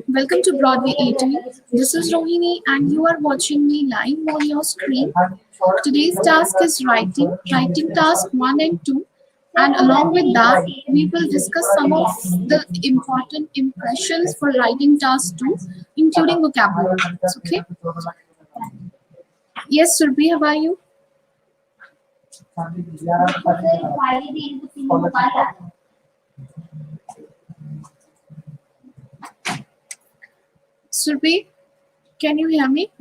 Welcome to Broadway 18. This is Rohini and you are watching me live on your screen. Today's task is writing task 1 and 2, and along with that we will discuss some of the important impressions for writing task 2, including vocabulary. Okay? Yes, Surbi, how are you? Surbi, can you hear me?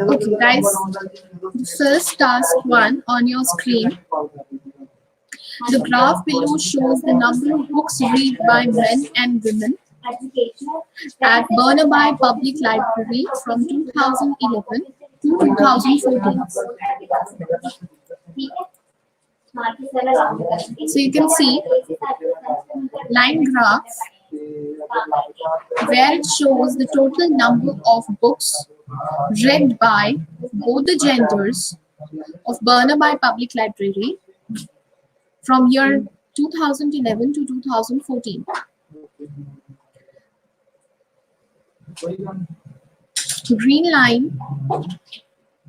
Okay, guys. First task 1 on your screen. The graph below shows the number of books read by men and women at Burnaby Public Library from 2011 to 2014. So you can see line graph where it shows the total number of books read by both the genders of Burnaby Public Library from year 2011 to 2014. Green line,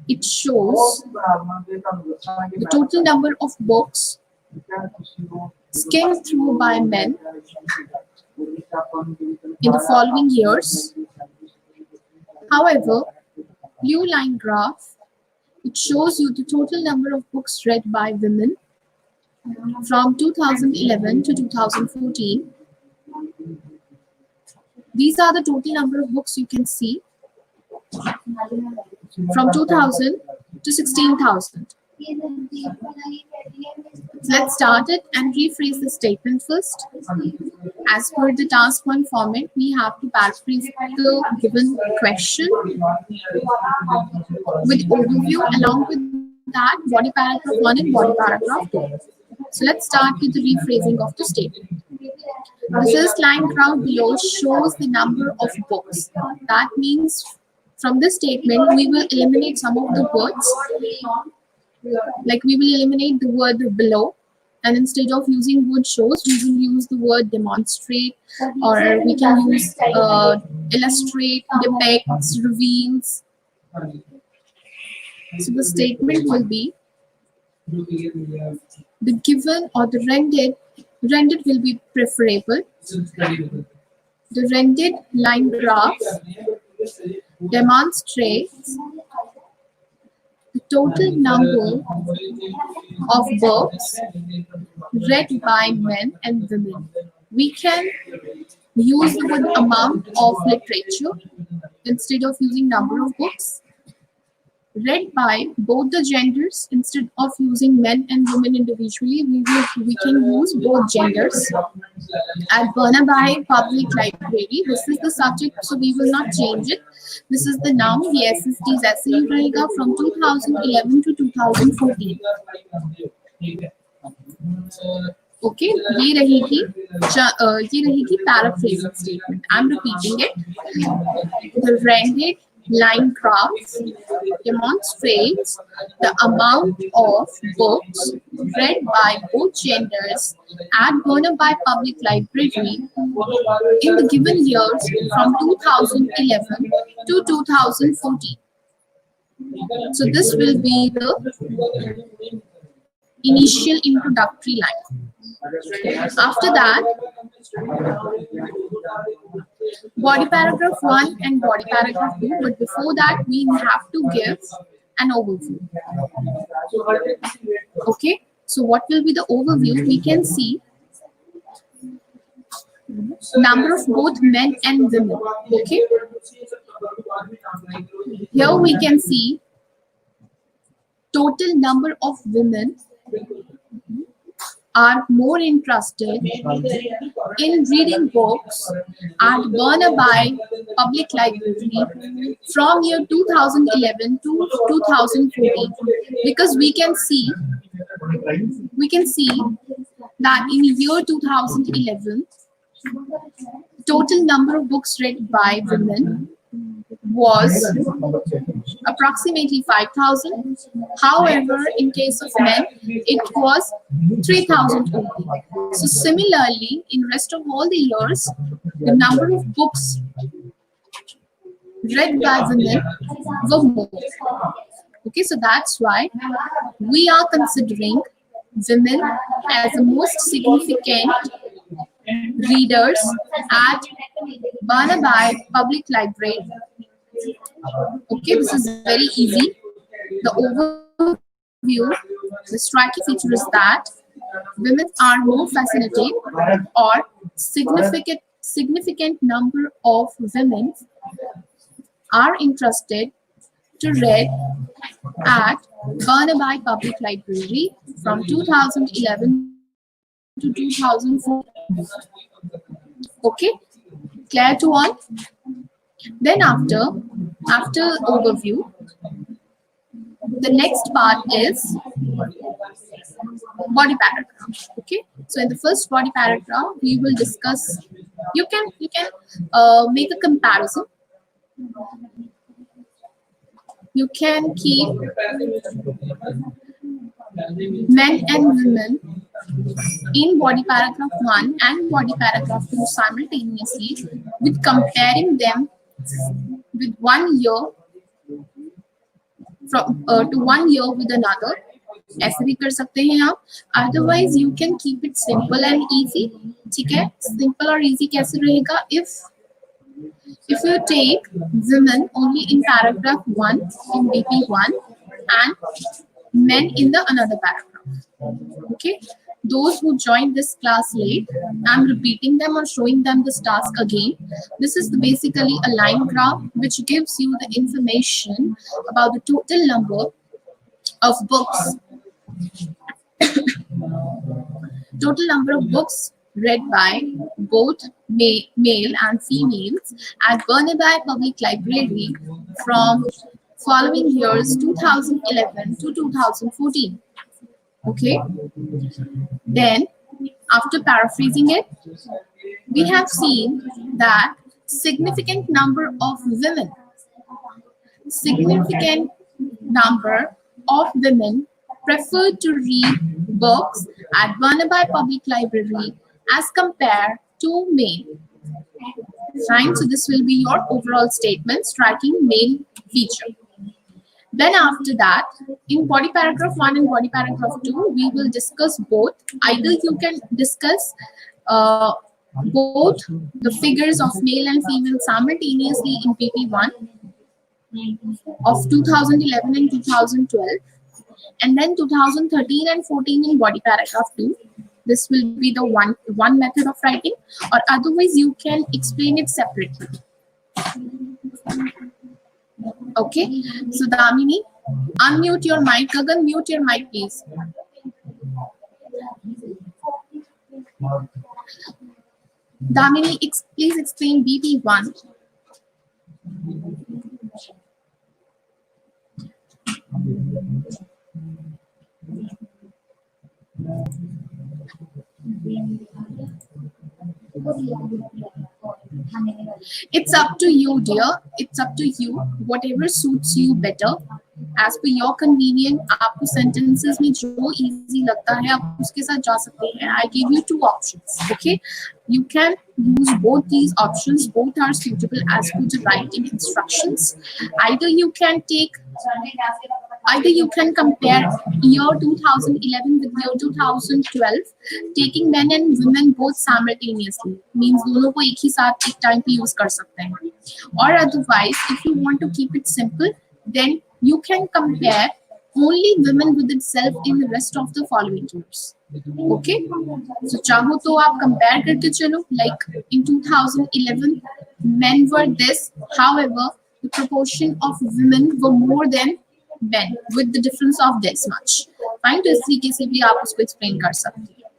it shows the total number of books skimmed through by men in the following years. However, blue line graph, it shows you the total number of books read by women from 2011 to 2014. These are the total number of books you can see from 2000 to 16,000. Let's start it and rephrase the statement first. As per the task 1 format, we have to paraphrase the given question with overview, along with that body paragraph 1 and body paragraph 2. So let's start with the rephrasing of the statement. The first line graph below shows the number of books. That means from this statement, we will eliminate some of the words. Like we will eliminate the word below, and instead of using word shows, we will use the word demonstrate, or we can use illustrate, depicts, reveals. So the statement will be the given or the rendered will be preferable. The rendered line graph demonstrates the total number of books read by men and women. We can use the word amount of literature instead of using number of books read by both the genders. Instead of using men and women individually, we can use both genders. At Burnaby Public Library, this is the subject, so we will not change it. This is the noun. The SSTs ऐसे ही रहेगा from 2011 to 2014. Okay, ये रहेगी paraphrasing statement. I'm repeating it. The rendered line graph demonstrates the amount of books read by both genders at Burnaby Public Library in the given years from 2011 to 2014. So this will be the initial introductory line. After that, body paragraph 1 and body paragraph 2, but before that we have to give an overview. Okay, so what will be the overview? We can see number of both men and women. Okay, here we can see total number of women are more interested in reading books at Burnaby Public Library from year 2011 to 2014, because we can see that in year 2011 total number of books read by women was approximately 5,000. However, in case of men, it was 3,000 only. So similarly, in rest of all the years, the number of books read by women were more. Okay, so that's why we are considering women as the most significant readers at Barnaby Public Library. Okay, this is very easy. The overview, the striking feature is that women are more fascinated, or significant number of women are interested to read at Burnaby Public Library from 2011 to 2014. Okay, clear to all? Then after overview, the next part is body paragraph. Okay, so in the first body paragraph we will discuss, you can make a comparison. You can keep men and women in body paragraph 1 and body paragraph 2 simultaneously, with comparing them with 1 year from to 1 year with another. ऐसे भी कर सकते हैं आप. Otherwise you can keep it simple and easy. ठीक है, simple और easy कैसे रहेगा? If you take women only in paragraph 1 in BP1 and men in the another paragraph. Okay, those who joined this class late, I'm repeating them or showing them this task again. This is basically a line graph which gives you the information about the total number of books, total number of books read by both male and females at Burnaby Public Library from following years 2011 to 2014. Okay, then after paraphrasing it, we have seen that significant number of women prefer to read books at Burnaby Public Library as compared to male. Fine, so this will be your overall statement, striking male feature. Then after that, in body paragraph 1 and body paragraph 2, we will discuss both. Either you can discuss both the figures of male and female simultaneously in PP1 of 2011 and 2012, and then 2013 and 14 in body paragraph 2. This will be the one method of writing, or otherwise you can explain it separately. Okay, so Damini, unmute your mic. Gagan, mute your mic, please. Damini, please explain BP1. It's up to you, dear. It's up to you. Whatever suits you better. As per your convenience, आपको sentences में जो easy लगता है आप उसके साथ जा सकते हैं. I give you two options. Okay, you can use both these options. Both are suitable as per the writing instructions. Either you can compare year 2011 with year 2012, taking men and women both simultaneously. Means दोनों को एक ही साथ एक time पे use कर सकते हैं. Or otherwise, if you want to keep it simple, then you can compare only women with itself in the rest of the following years. Okay, so चाहो तो आप compare करके चलो. Like in 2011, men were this. However, the proportion of women were more than men with the difference of this much. Fine, तो इस तरीके से भी आप उसको explain कर सकते हैं.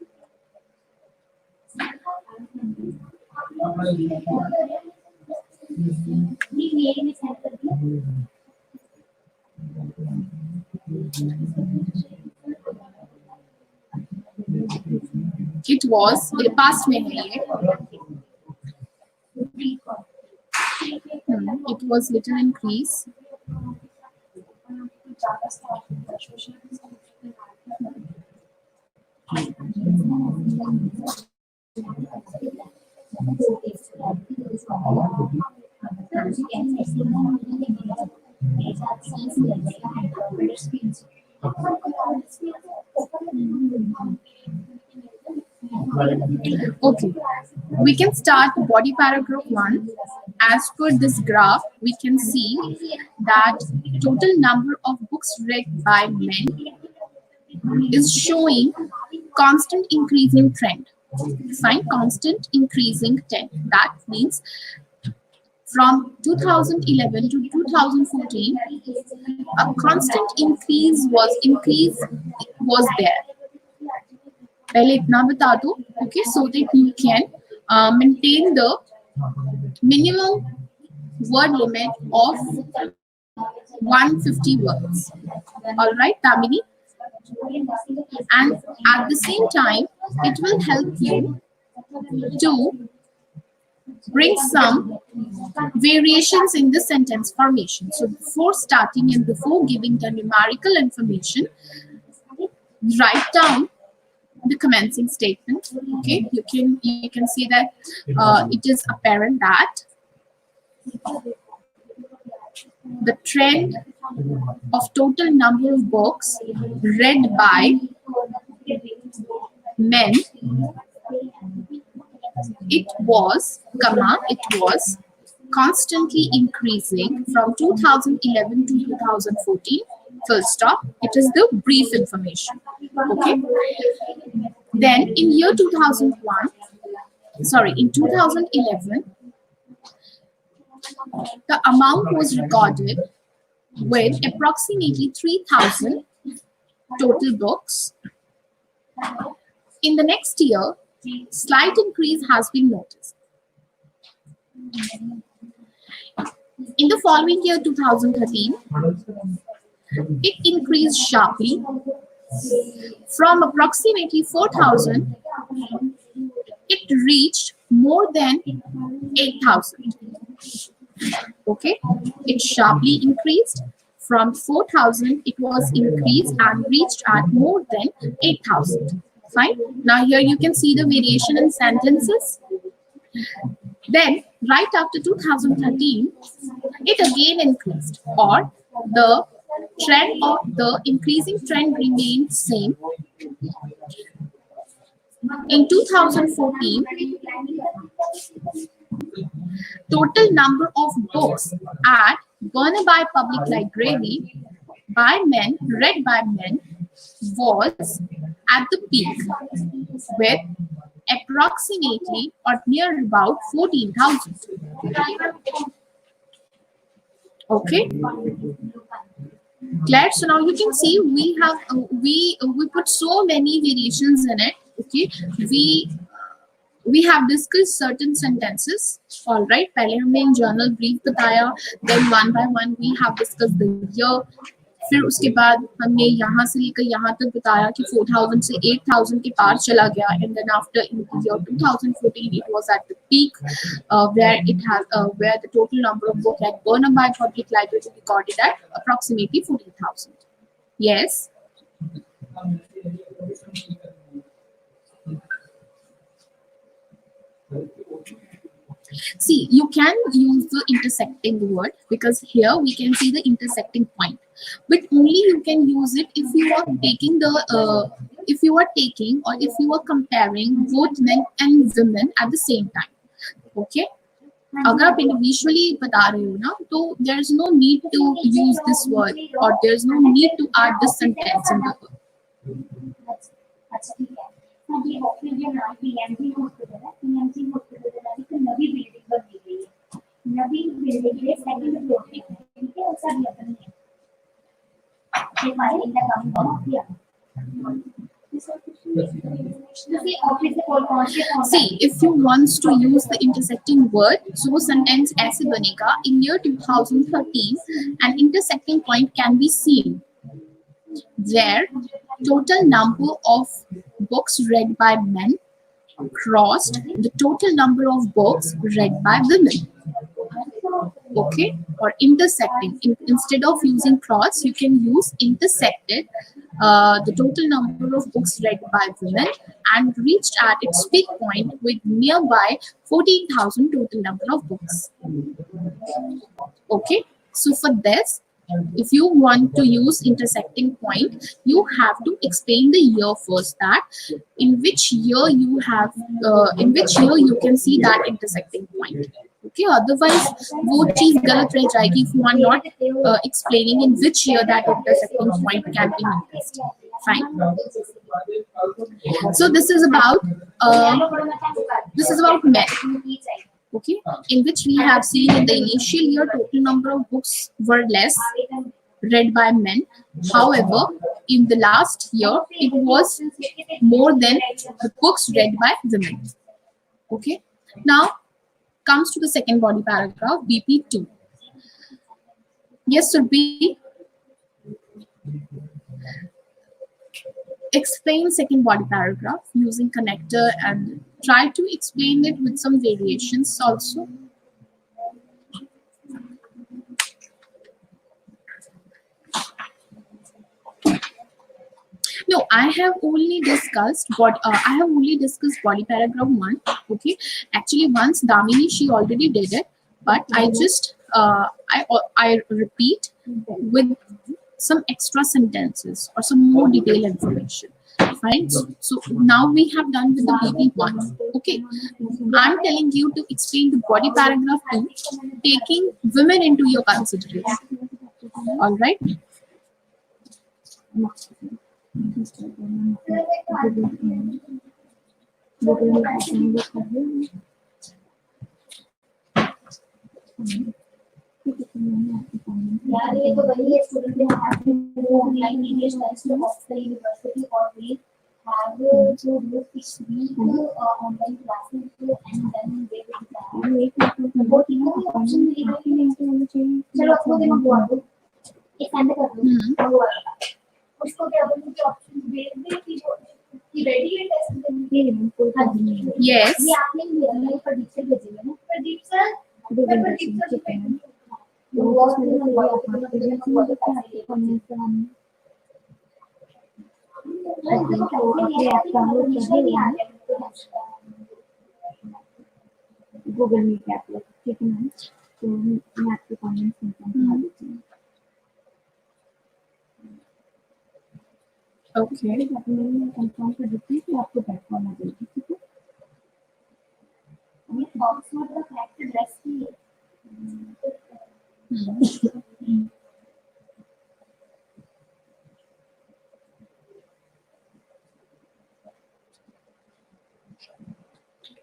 It was past में है ये. It was little increase. Okay, we can start body paragraph 1. As per this graph, we can see that total number of books read by men is showing constant increasing trend. Fine, constant increasing trend. That means from 2011 to 2014, a constant increase was there. पहले इतना बता दो, okay, so that you can maintain the minimum word limit of 150 words. All right, Tamini, and at the same time, it will help you to bring some variations in the sentence formation. So before starting and before giving the numerical information, write down the commencing statement. Okay, you can see that it is apparent that the trend of total number of books read by men, it was constantly increasing from 2011 to 2014. Full stop. It is the brief information. Okay. Then in year 2011, the amount was recorded with approximately 3,000 total books. In the next year, slight increase has been noticed. In the following year, 2013, it increased sharply from approximately 4,000. It reached more than 8,000. Okay, it sharply increased from 4,000. It was increased and reached at more than 8,000. Fine. Now here you can see the variation in sentences. Then right after 2013, it again increased, or the trend of the increasing trend remained same. In 2014, total number of books at Burnaby Public Library read by men was at the peak with approximately or near about 14,000. Okay. Glad. So now you can see we have we put so many variations in it. Okay, we have discussed certain sentences. All right, पहले हमने in journal brief बताया, then one by one we have discussed the year. फिर उसके बाद हमने यहाँ से लेकर यहाँ तक बताया कि 4,000 से 8,000 के पार चला गया, and then after in the year 2014 it was at the peak where the total number of books at Burnaby Public Library recorded at approximately 14,000. Yes. See, you can use the intersecting word because here we can see the intersecting point, but only you can use it if you are taking the if you are comparing both men and women at the same time. Okay, अगर आप individually बता रहे हो ना, तो there is no need to use this word or there is no need to add this sentence in the word. See, if you want to use the intersecting word, so sentence ऐसे बनेगा. In year 2013, an intersecting point can be seen where total number of books read by men crossed the total number of books read by women. Okay, or intersecting. Instead of using cross, you can use intersected. The total number of books read by women and reached at its peak point with nearby 14,000 total number of books. Okay, so for this, if you want to use intersecting point, you have to explain the year first, that in which year you can see that intersecting point. Okay, otherwise वो चीज गलत रह जाएगी if you are not explaining in which year that intersecting point can be noticed. Fine. So this is about men. Okay, in which we have seen in the initial year total number of books were less read by men. However, in the last year it was more than the books read by women. Okay, now comes to the second body paragraph, BP2. Yes, Surbi. Explain second body paragraph using connector and try to explain it with some variations also. No, I have only discussed body paragraph 1. Okay, actually once Damini, she already did it, but I just I repeat with some extra sentences or some more detailed information. Fine. So now we have done with the BP1. Okay, I'm telling you to explain the body paragraph 2, taking women into your consideration. All right. यार ये तो वही है student जो online English test of the university और we have to do 6 week online classes and then they will वो तीनों ही option मिलेगा. चलो उसको देखो बोल एक सेंड कर दो उसको क्या बोलूं कि ऑप्शन भेज दे कि रेडी है टेस्ट देने के. Yes. ये आपने मेरा प्रदीप से भेजेंगे ना. Pradeep sir Google Meet app ठीक है मैम. तो मैं आपके कमेंट्स में बता देती हूँ. Okay. मैं कंफर्म कर देती हूँ कि आपको प्लेटफॉर्म आ जाएगी. ठीक है. ये बॉक्स में तो कनेक्टेड ड्रेस की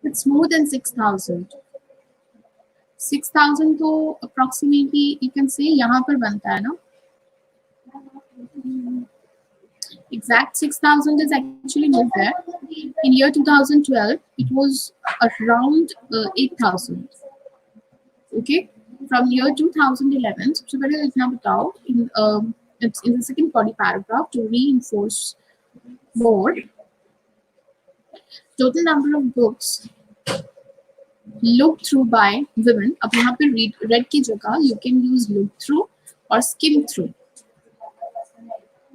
It's more than 6,000. 6,000 तो approximately you can say यहाँ पर बनता है ना. Exact 6,000 is actually not there. In year 2012, it was around 8,000. Okay, from year 2011. सबसे पहले इतना बताओ it's in the second body paragraph to reinforce more. Total number of books looked through by women. अब यहाँ पे read की जगह you can use look through or skim through.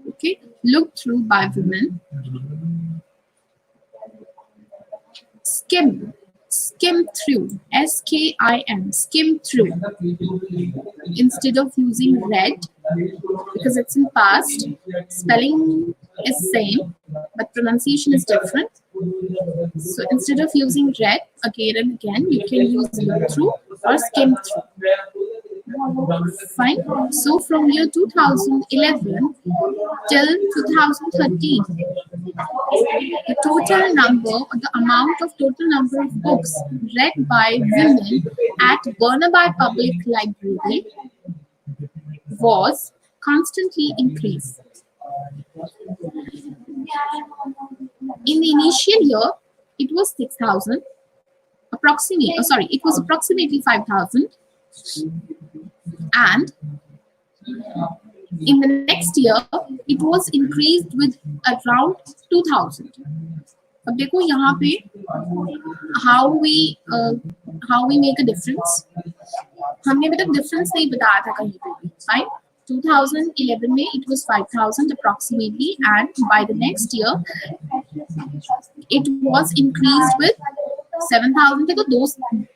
Okay, looked through by women. Skim through, SKIM, skim through. Instead of using read, because it's in past, spelling is same, but pronunciation is different. So instead of using read again and again, you can use look through or skim through. Fine. So from year 2011 till 2013, the total number or the amount of total number of books read by women at Burnaby Public Library was constantly increased. In the initial year, it was 6,000, it was approximately 5,000, and in the next year, it was increased with around 2,000. अब देखो यहाँ पे how we make a difference. हमने अभी तक difference नहीं बताया था कहीं पे भी, right? 2011 में it was 5,000 approximately, and by the next year it was increased with 7,000 थे, तो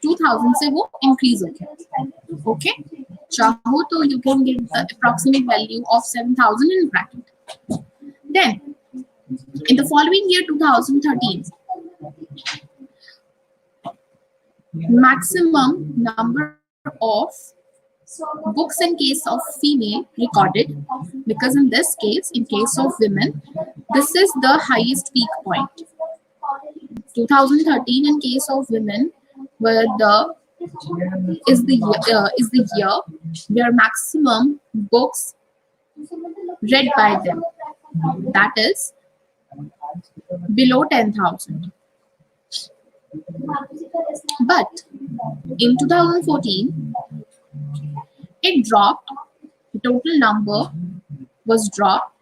2,000 से वो increase हो गया. Okay, चाहो तो you can get the approximate value of 7,000 in bracket. Then in the following year, 2013, maximum number of books in case of female recorded, because in this case, in case of women, this is the highest peak point. 2013 in case of women where is the year where maximum books read by them, that is below 10,000. But in 2014, it dropped. The total number was dropped,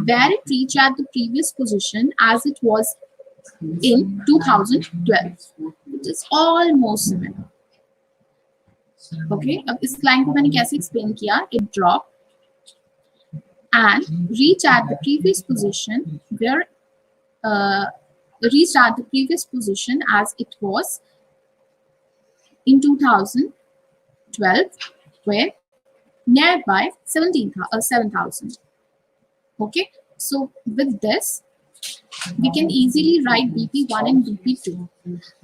where it reached at the previous position as it was in 2012, which is almost similar. Okay, अब इस line को मैंने कैसे explain किया? It dropped and reached at the previous position as it was in 2012, where nearby 7,000. Okay, so with this we can easily write BP1 and BP2.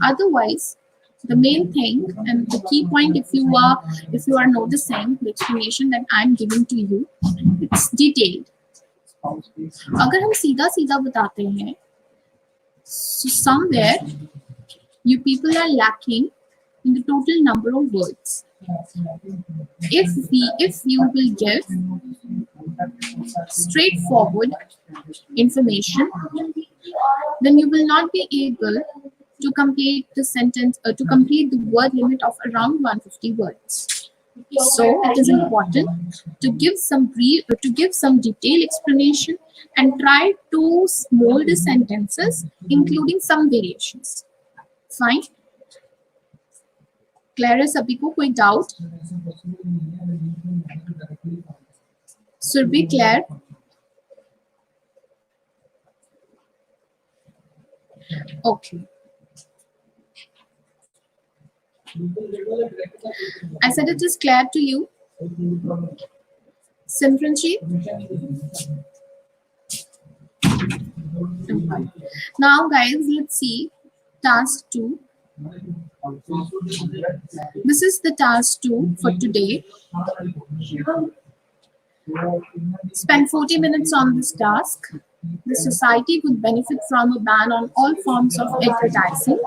Otherwise, the main thing and the key point, if you are noticing the explanation that I'm giving to you, it's detailed. अगर हम सीधा सीधा बताते हैं, so somewhere you people are lacking in the total number of words. If you will give straightforward information, then you will not be able to complete the sentence, to complete the word limit of around 150 words. So it is important to give some detailed explanation and try to mold the sentences, including some variations. Fine. Clear है सभी को? कोई doubt? Should be clear? Okay. I said it is clear to you. Simranji? Okay. Now guys, let's see task 2. This is the task 2 for today. Spend 40 minutes on this task. The society would benefit from a ban on all forms of advertising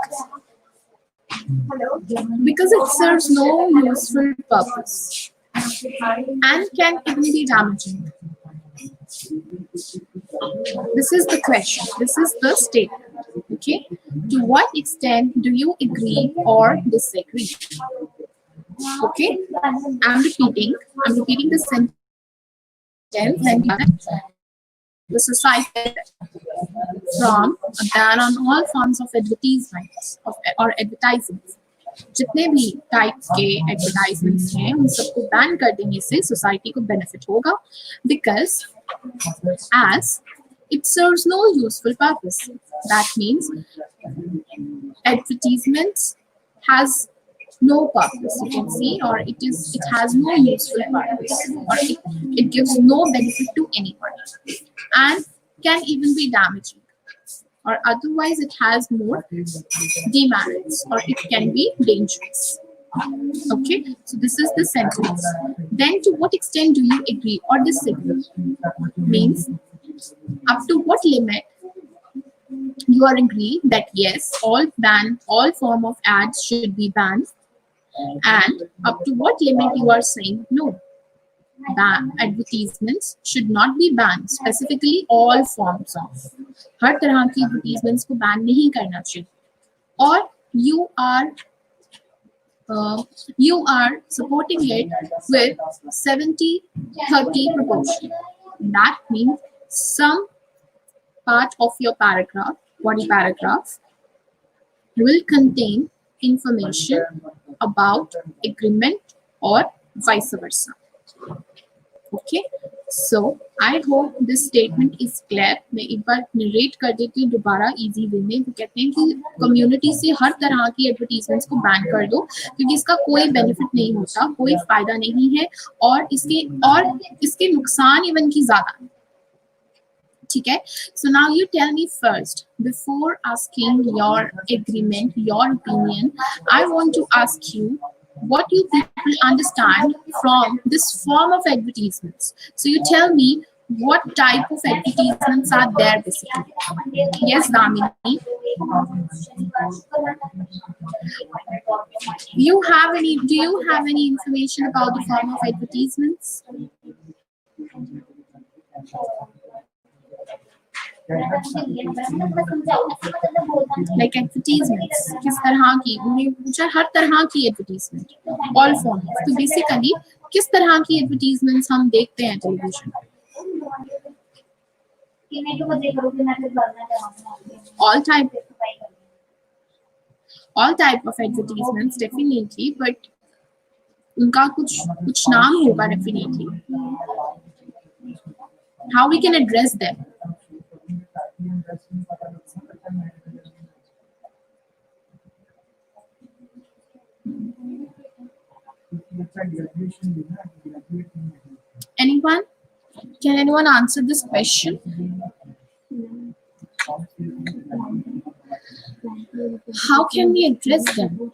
because it serves no useful purpose and can even be damaging. This is the question. This is the statement. Okay. To what extent do you agree or disagree? Okay. I'm repeating the sentence. The society from a ban on all forms of advertisements or advertisements. जितने भी types के advertisements हैं उन सबको ban कर देने से society को बेनिफिट होगा, because as it serves no useful purpose. That means advertisements has no purpose, you can see, or it has no useful purpose, or it gives no benefit to anyone and can even be damaging, or otherwise it has more demerits, or it can be dangerous. Okay, so this is the sentence. Then to what extent do you agree or disagree? Means up to what limit you are agree that yes, all form of ads should be banned, and up to what limit you are saying no, advertisements should not be banned, specifically all forms of. हर तरह की advertisements को ban नहीं करना चाहिए, और you are supporting it with 70-30 proportion. That means some part of your paragraph, body paragraph, will contain information about agreement or vice versa. Okay, so I hope this statement is clear. मैं एक बार narrate कर देती हूँ दोबारा easy way में. वो कहते हैं कि community से हर तरह की advertisements को ban कर दो, क्योंकि इसका कोई benefit नहीं होता, कोई फायदा नहीं है, और इसके नुकसान even की ज्यादा है. ठीक है. So now you tell me first, before asking your agreement, your opinion, I want to ask you what you people understand from this form of advertisements. So you tell me what type of advertisements are there basically. Yes, Damini. Do you have any information about the form of advertisements? Like advertisements, किस तरह की, उन्हें पूछा हर तरह की advertisement, all forms. तो basically किस तरह की advertisements हम देखते हैं television? all type of advertisements definitely, but उनका कुछ नाम होगा definitely. How we can address them? Anyone? Can anyone answer this question? How can we address them?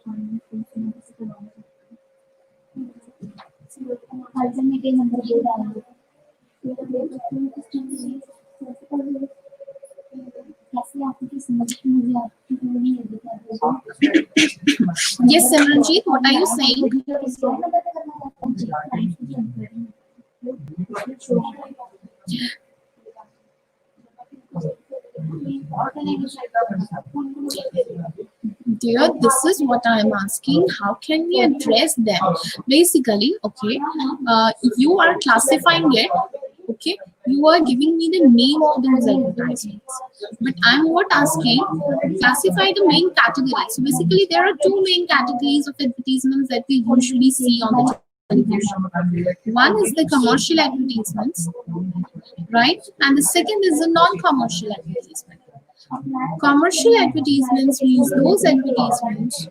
Yes, Simranjeet, what are you saying? Dear, this is what I am asking. How can we address them? Basically, okay, you are classifying it. Okay, you are giving me the name of those advertisements, but I'm not asking classify the main categories. So basically, there are two main categories of advertisements that we usually see on the television. One is the commercial advertisements, right? And the second is the non-commercial advertisement. Commercial advertisements means those advertisements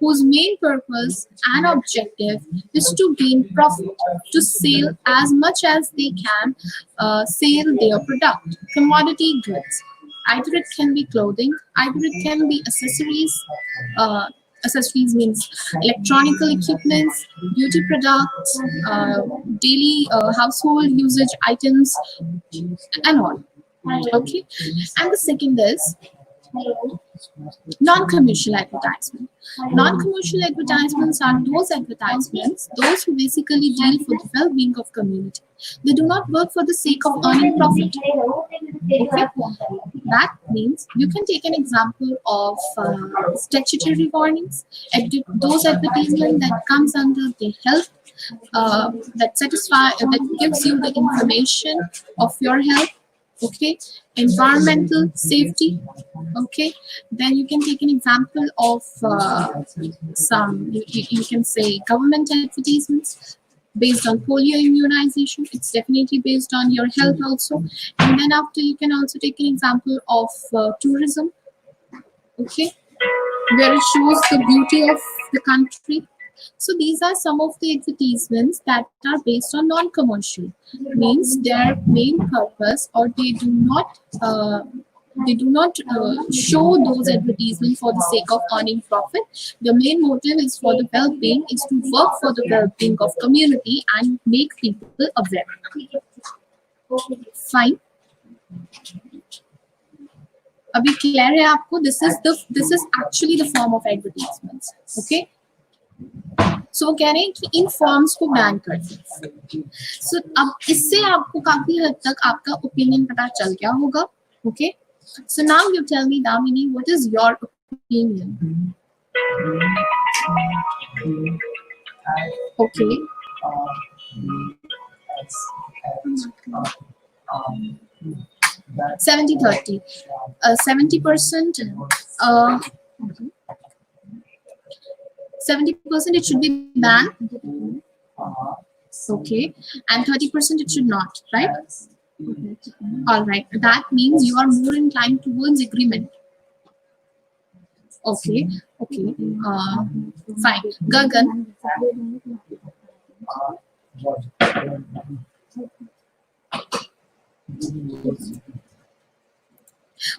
whose main purpose and objective is to gain profit, to sell as much as they can, sell their product, commodity goods. Either it can be clothing, either it can be accessories. Accessories means electronical equipments, beauty products, daily household usage items, and all. Okay, and the second is non-commercial advertisement. Non-commercial advertisements are those advertisements, those who basically deal for the well-being of community. They do not work for the sake of earning profit. Okay, that means you can take an example of statutory warnings, those advertisements that comes under the health, that gives you the information of your health. Okay, environmental safety. Okay, then you can take an example of some, you can say government advertisements based on polio immunization. It's definitely based on your health also. And then after, you can also take an example of tourism. Okay, where it shows the beauty of the country. So these are some of the advertisements that are based on non-commercial, means their main purpose, or they do not show those advertisements for the sake of earning profit. The main motive is for the well-being, is to work for the well-being of community and make people aware. Fine. अभी clear है आपको? This is actually the form of advertisements. Okay. So वो कह रहे हैं कि इन forms को ban कर दें. So अब इससे आपको काफी हद तक आपका ओपिनियन पता चल गया होगा. Okay, So now you tell me, Damini, what is your opinion? Okay. 70-30. 70%. 70% it should be banned. Okay. And 30% it should not, right? All right. That means you are more inclined towards agreement. Okay. Okay. Fine. Gagan.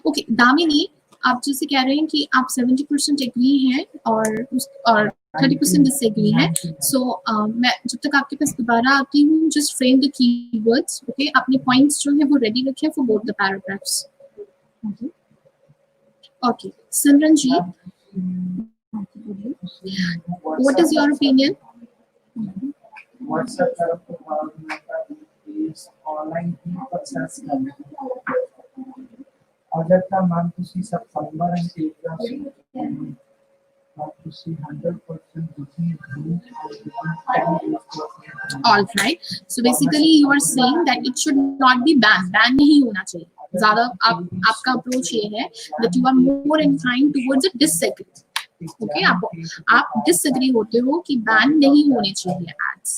Okay Damini, आप जैसे कह रहे हैं कि आप 70% agree हैं और 30% disagree हैं. सो मैं जब तक आपके पास दोबारा आती हूँ, just frame the keywords. Okay, अपने पॉइंट्स जो है वो रेडी रखें for both the paragraphs. Okay, Simran ji, what is your opinion? अगर का मान तुसी सितंबर एंड अप्रैल से तुसी 100% दुखी All right. So basically, you are saying that it should not be banned. Ban नहीं होना चाहिए. ज़्यादा आपका अप्रोच ये है that you are more inclined towards a disagree. Okay, आप disagree होते हो कि ban नहीं होने चाहिए ads.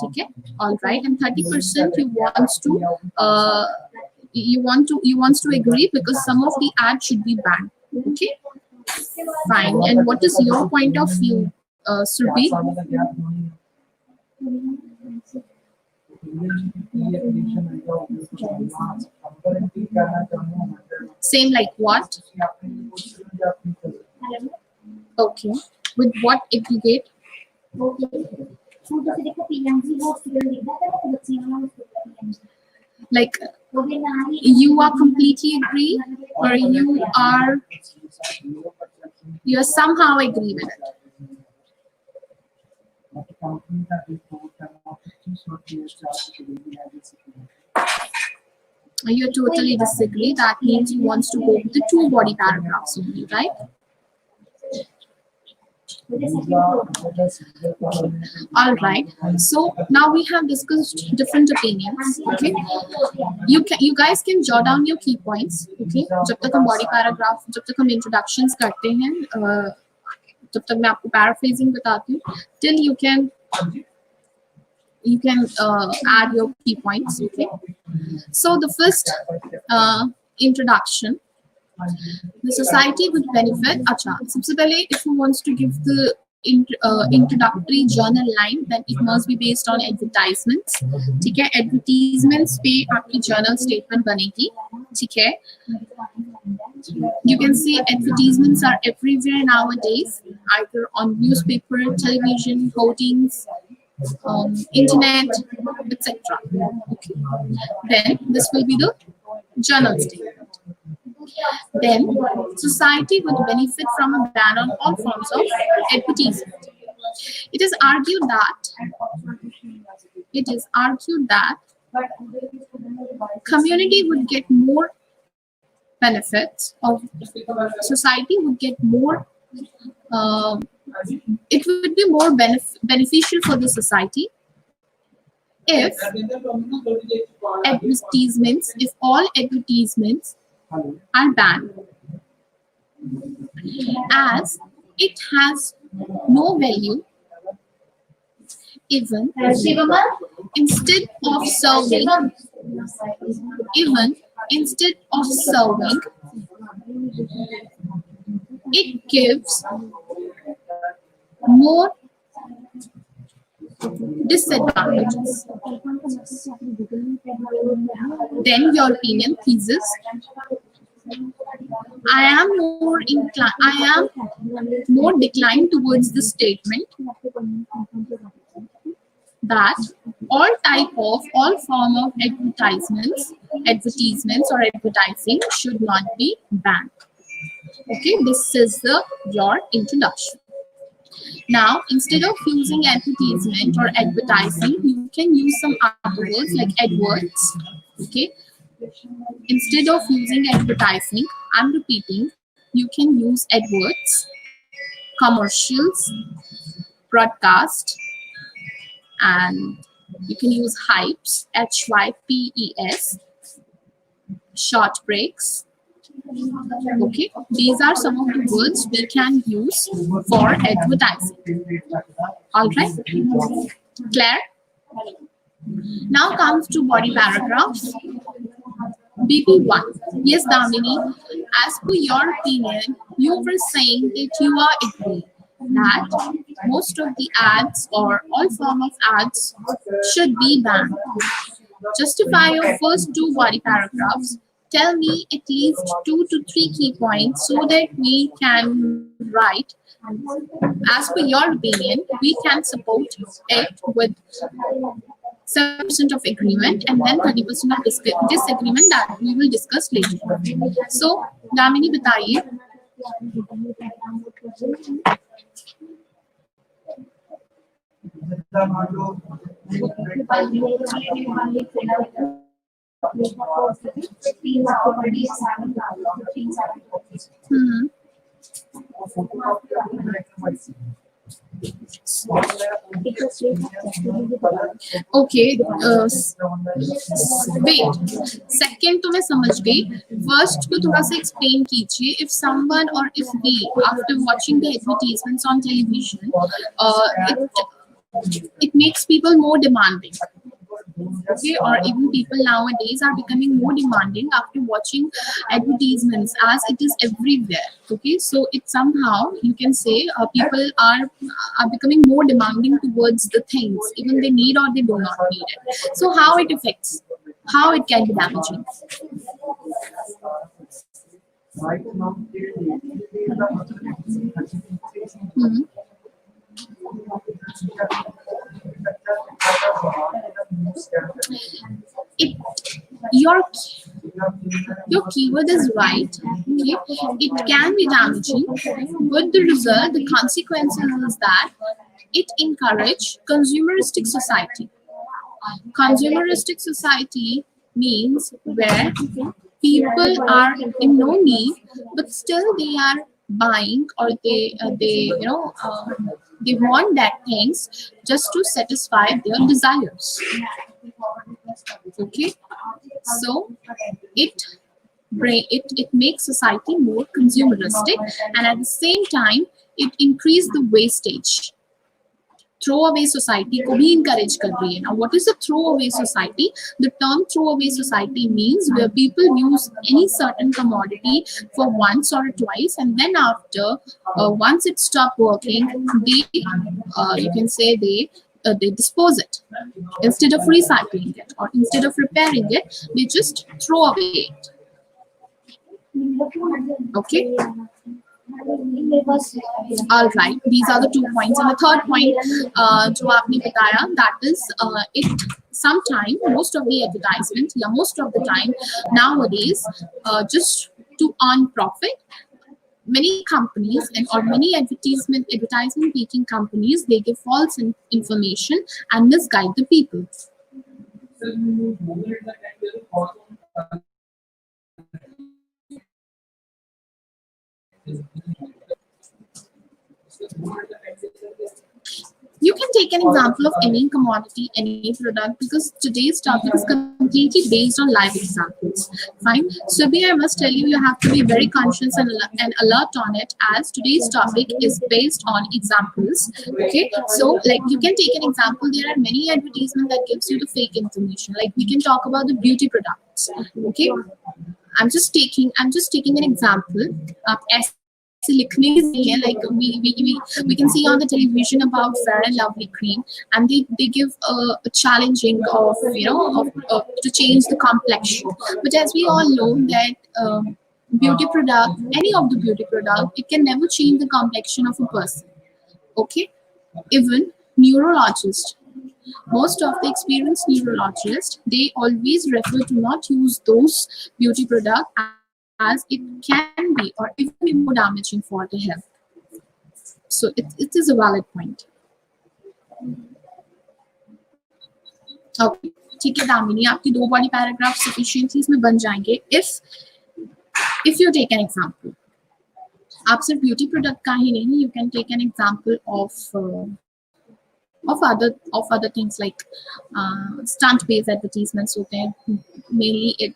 ठीक है? All right. And 30% you wants to agree because some of the ads should be banned. Okay, fine. And what is your point of view, Surbhi? Same like what? Okay, with what aggregate? Like you are completely agree, or you are somehow agree with it? You totally disagree. That means you wants to go with the two body paragraphs only, right? All right. So now we have discussed different opinions. Okay, you guys can jot down your key points. Okay, जब तक हम body paragraph, जब तक हम introductions करते हैं, जब तक मैं आपको paraphrasing बताती हूँ, till you can add your key points. Okay. So the first introduction. The society would benefit. Acha, सबसे पहले, if you wants to give the introductory journal line, then it must be based on advertisements. ठीक है, advertisements पे आपकी journal statement बनेगी. ठीक है, you can see advertisements are everywhere nowadays, either on newspaper, television, hoardings, internet, etc. Okay, then this will be the journal statement. Then society would benefit from a ban on all forms of advertisement. It is argued that community would get more benefits, of society would get more, it would be more beneficial for the society if all advertisements are banned, as it has no value. Even instead of serving, it gives more disadvantages. Then your opinion, thesis. I am more declined towards the statement that all form of advertisements or advertising should not be banned. Okay, this is your introduction. Now, instead of using advertisement or advertising, you can use some other words like adverts. Okay, Instead of using advertising, I'm repeating, you can use adverts, commercials, broadcast, and you can use hypes, HYPES, short breaks. Okay, these are some of the words we can use for advertising. All right, Claire? Now comes to body paragraphs. BP1. Yes, Damini, as per your opinion, you were saying that you are agree that most of the ads or all form of ads should be banned. Justify your first two body paragraphs. Tell me at least 2 to 3 key points so that we can write, as per your opinion, we can support it with 70% of agreement and then 30% of disagreement that we will discuss later. So, Damini, बताइए. Hmm. Okay, wait. Second तो मैं समझ गई. First को थोड़ा सा explain कीजिए. If someone or if we, after watching the advertisements on television, it makes people more demanding. Okay, or even people nowadays are becoming more demanding after watching advertisements, as it is everywhere. Okay, so it somehow you can say people are becoming more demanding towards the things, even they need or they do not need it. So how it affects, how it can be damaging. Hmm. It your keyword is right. Okay, it can be damaging, but the result, the consequences is that it encourage consumeristic society. Consumeristic society means where people are in no need, but still they are buying, or they want that things just to satisfy their desires. Okay, so it makes society more consumeristic, and at the same time it increase the wastage. Throwaway society को भी encourage कर रही है. Now, what is a throwaway society? The term throwaway society means where people use any certain commodity for once or twice, and then after once it stops working, they you can say they dispose it instead of recycling it, or instead of repairing it, they just throw away it. Okay. All right, these are the 2 points, and the third point जो आपने बताया, that is it sometime most of the advertisement, yeah, most of the time nowadays, just to earn profit, many companies and or many advertisement making companies, they give false information and misguide the people. You can take an example of any commodity, any product, because today's topic is completely based on live examples. Fine. So, I must tell you, you have to be very conscious and alert on it, as today's topic is based on examples. Okay. So, like, you can take an example. There are many advertisements that gives you the fake information. Like, we can talk about the beauty products. Okay. I'm just taking an example. ऐसे लिखने की नहीं है, like we can see on the television about Fair and Lovely cream, and they give a challenging of to change the complexion. But as we all know that beauty product, any of the beauty product, it can never change the complexion of a person. Okay, even neurologist, most of the experienced neurologists, they always refer to not use those beauty products, as it can be or even be more damaging for the health. So it is a valid point. Okay. ठीक है दामिनी, आपकी 2 body paragraph sufficiently इसमें बन जाएंगे if you take an example. आप सिर्फ beauty product का ही नहीं, you can take an example of other things like stunt based advertisements होते हैं. Mainly it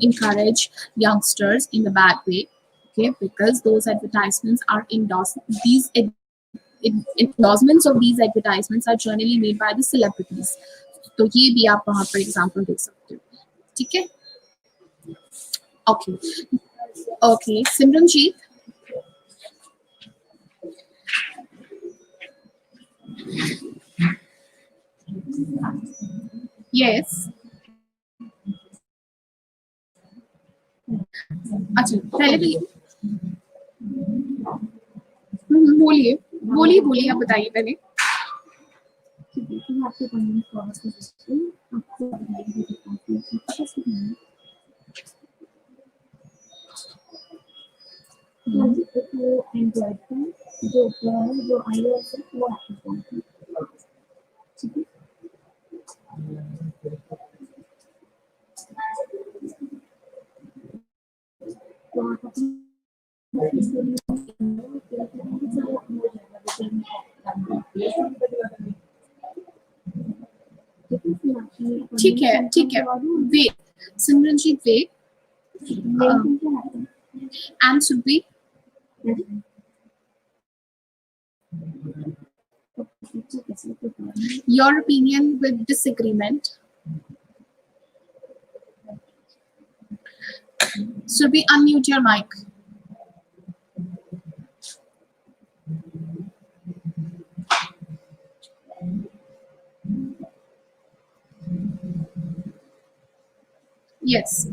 encourage youngsters in a bad way, okay, because those advertisements are endorsements of these advertisements are generally made by the celebrities. तो ये भी आप वहाँ पर example देख सकते हो. ठीक है, ओके सिमरनजीत. यस, अच्छा पहले भी बोलिए आप बताइए पहले. ठीक है, तो मैं आपके कमेंट फॉरवर्ड कर देती हूँ. आपको बताइए तो एंड्रॉइड का जो iOS है वो आपके फोन पे. ठीक है, तो आप अपने ठीक है wait Simranjeet wait and should be your opinion with disagreement should be unmute your mic. Yes.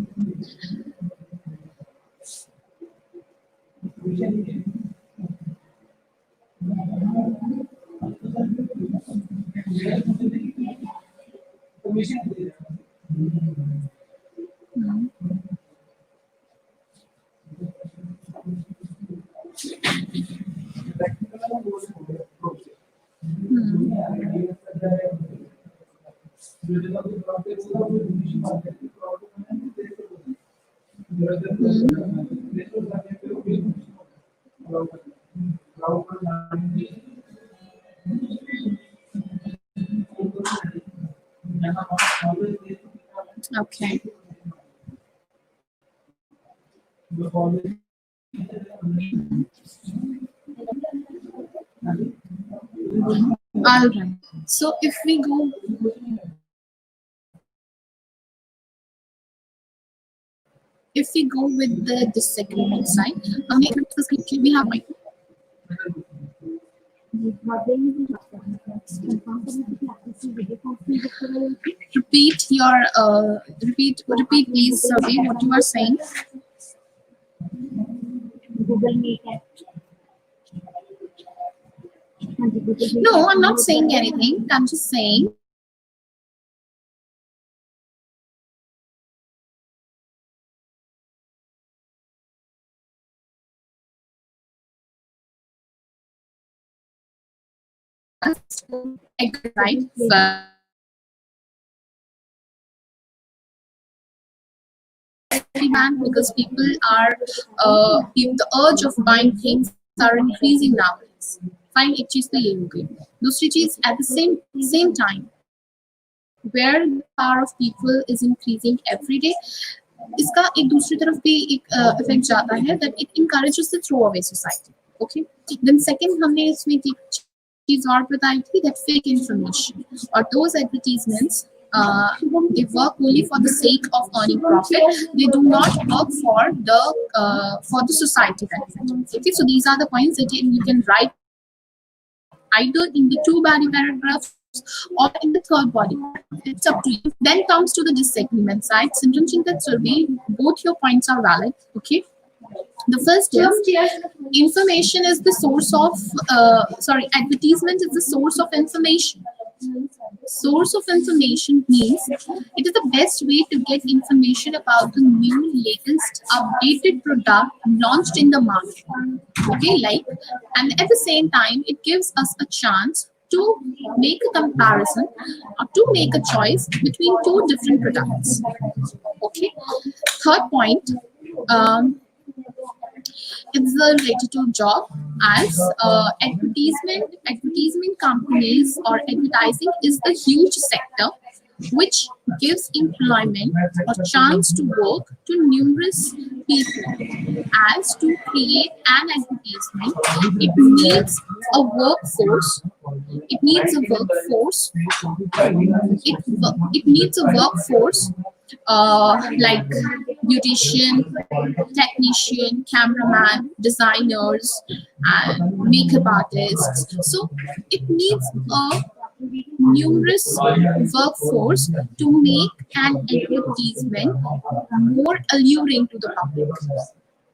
Okay. All right. So if we go with the disagreement side, we have like repeat please Survey what you are saying. Google Meet है. No, I'm not saying anything. I'm just saying right man, because people are the urge of buying things are increasing nowadays. Fine, एक चीज तो ये हो गई. दूसरी चीज at the same time where the power of people is increasing every day, इसका एक दूसरी तरफ भी एक इफेक्ट जाता है that it encourages the throwaway society. Okay, then second हमने इसमें एक चीज और बताई थी that fake information or those advertisements they work only for the sake of earning profit. They do not work for the society benefit. Okay, so these are the points that you can write either in the 2 body paragraphs or in the 3rd body. It's up to you. Then comes to the disagreement side. Simranjit and Survey, both your points are valid. Okay. The first is information is the source of advertisement is the source of information. Source of information means it is the best way to get information about the new, latest, updated product launched in the market. Okay, and at the same time, it gives us a chance to make a comparison or to make a choice between two different products. Okay. Third point, it's related to job, as advertisement companies or advertising is the huge sector which gives employment or chance to work to numerous people. As to create an advertisement, it needs a workforce. It needs a workforce. It needs a workforce like beautician, technician, cameraman, designers, and makeup artists. So it needs a numerous workforce to make an advertisement more alluring to the public.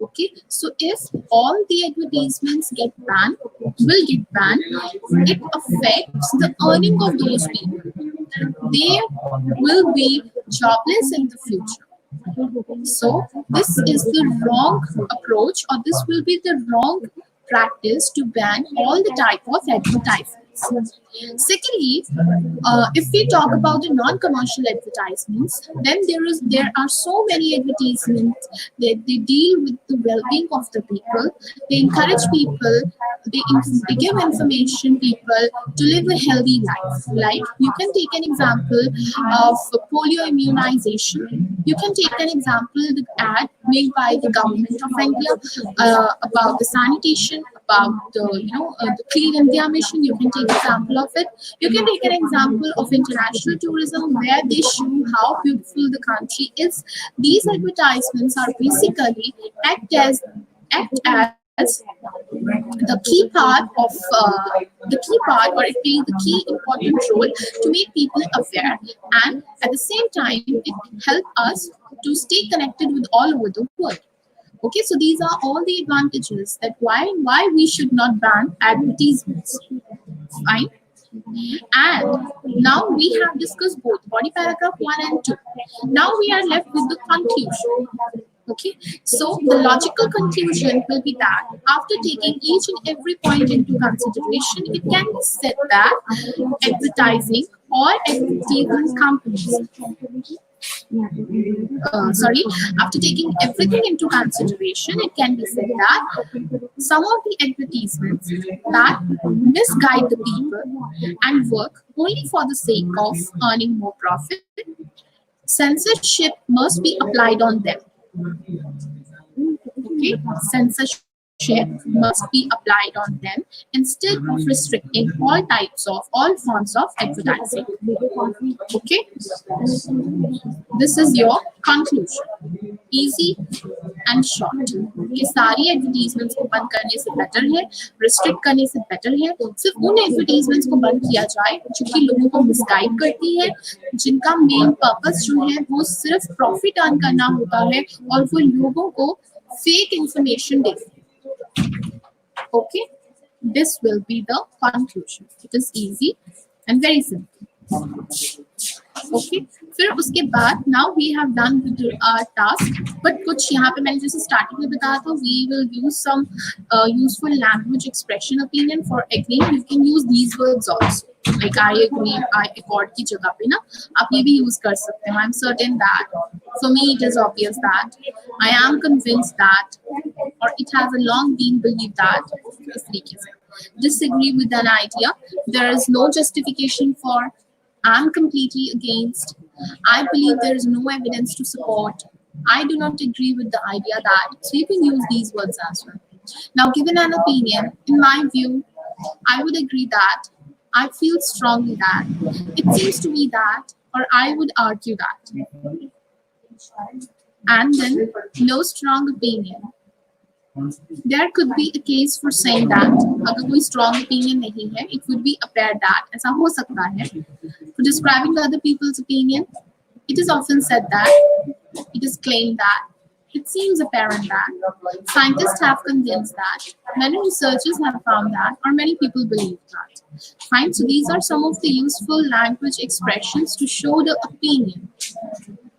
Okay, so if all the advertisements will get banned, it affects the earning of those people. They will be jobless in the future. So this is the wrong approach, or this will be the wrong practice to ban all the type of advertisements. Secondly, if we talk about the non-commercial advertisements, then there are so many advertisements that they deal with the well-being of the people. They encourage people. They give information people to live a healthy life. Like you can take an example of polio immunization. You can take an example the ad made by the government of India about the sanitation, about the Clean India mission. You can take example of it. You can take an example of international tourism where they show how beautiful the country is. These advertisements are basically act as the key part of or it plays the key important role to make people aware, and at the same time it helps us to stay connected with all over the world. Okay, so these are all the advantages that why we should not ban advertisements. Fine. And now we have discussed both body paragraph 1 and 2. Now we are left with the conclusion. Okay, so the logical conclusion will be that after taking each and every point into consideration, it can be said that advertising or advertising companies after taking everything into consideration, it can be said that some of the advertisements that misguide the people and work only for the sake of earning more profit, censorship must be applied on them. Okay, censorship must be applied on them instead of restricting all forms of advertising. Okay, this is your conclusion. Easy and short. ये सारी advertisements को बंद करने से better है, restrict करने से better है सिर्फ उन एडवर्टीजमेंट्स को बंद किया जाए जो कि लोगों को मिसगाइड करती है, जिनका मेन पर्पस जो है वो सिर्फ प्रॉफिट अर्न करना होता है और वो लोगों को फेक इंफॉर्मेशन देती है. Okay, this will be the conclusion. It is easy and very simple. Okay, फिर उसके बाद now we have done with our task, but कुछ यहाँ पे मैंने जैसे starting में बताया था, we will use some useful language expression opinion for agreeing. You can use these words also, like I agree, I accord की जगह पे ना आप ये भी use कर सकते हैं. I'm certain that, for me it is obvious that, I am convinced that, or it has a long been believed that. इस तरीके से disagree with an idea, there is no justification for, I'm completely against, I believe there is no evidence to support, I do not agree with the idea that. So you can use these words as well. Now, given an opinion, in my view, I would agree that, I feel strongly that, it seems to me that, or I would argue that. And then, no strong opinion. There could be a case for saying that अगर कोई strong opinion नहीं है, it would be appear that, ऐसा हो सकता है. For describing other people's opinion, it is often said that, it is claimed that, it seems apparent that, scientists have convinced that, many researchers have found that, or many people believe that. Fine, so these are some of the useful language expressions to show the opinion.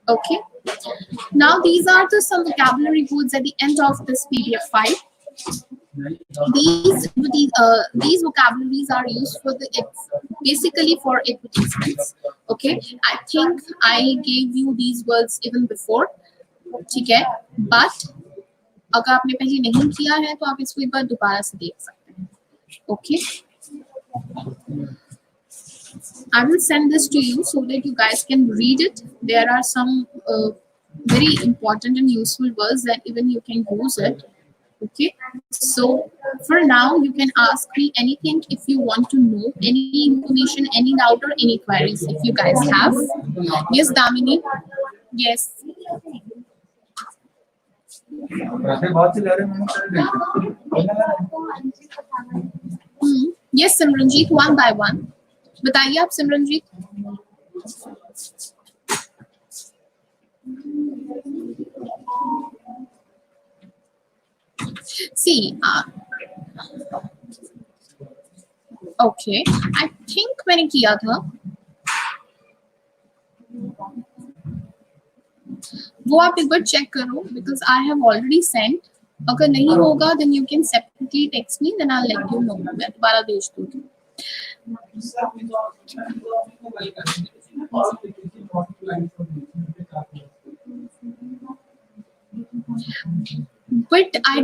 Okay. Now these are some vocabulary words at the end of this PDF file. these vocabularies are used for the it's basically for advertisements. Okay, I think I gave you these words even before. ठीक है, but अगर आपने पहले नहीं किया है तो आप इसको एक बार दोबारा से देख सकते हैं. Okay, I will send this to you so that you guys can read it. There are some very important and useful words that even you can use it. Okay, so for now you can ask me anything if you want to know any information, any doubt or any queries if you guys have. Yes, Damini. Yes. वैसे बहुत से ले रहे हैं, मैंने कर दिया। Yes, Simranjeet, one by one. बताइए आप Simranjeet. See, okay, I think मैंने किया था. वो आप एक बार चेक करो because I have already sent. अगर नहीं होगा then you can separately text me, then I'll let you know. मैं दोबारा भेज दूँगी. But I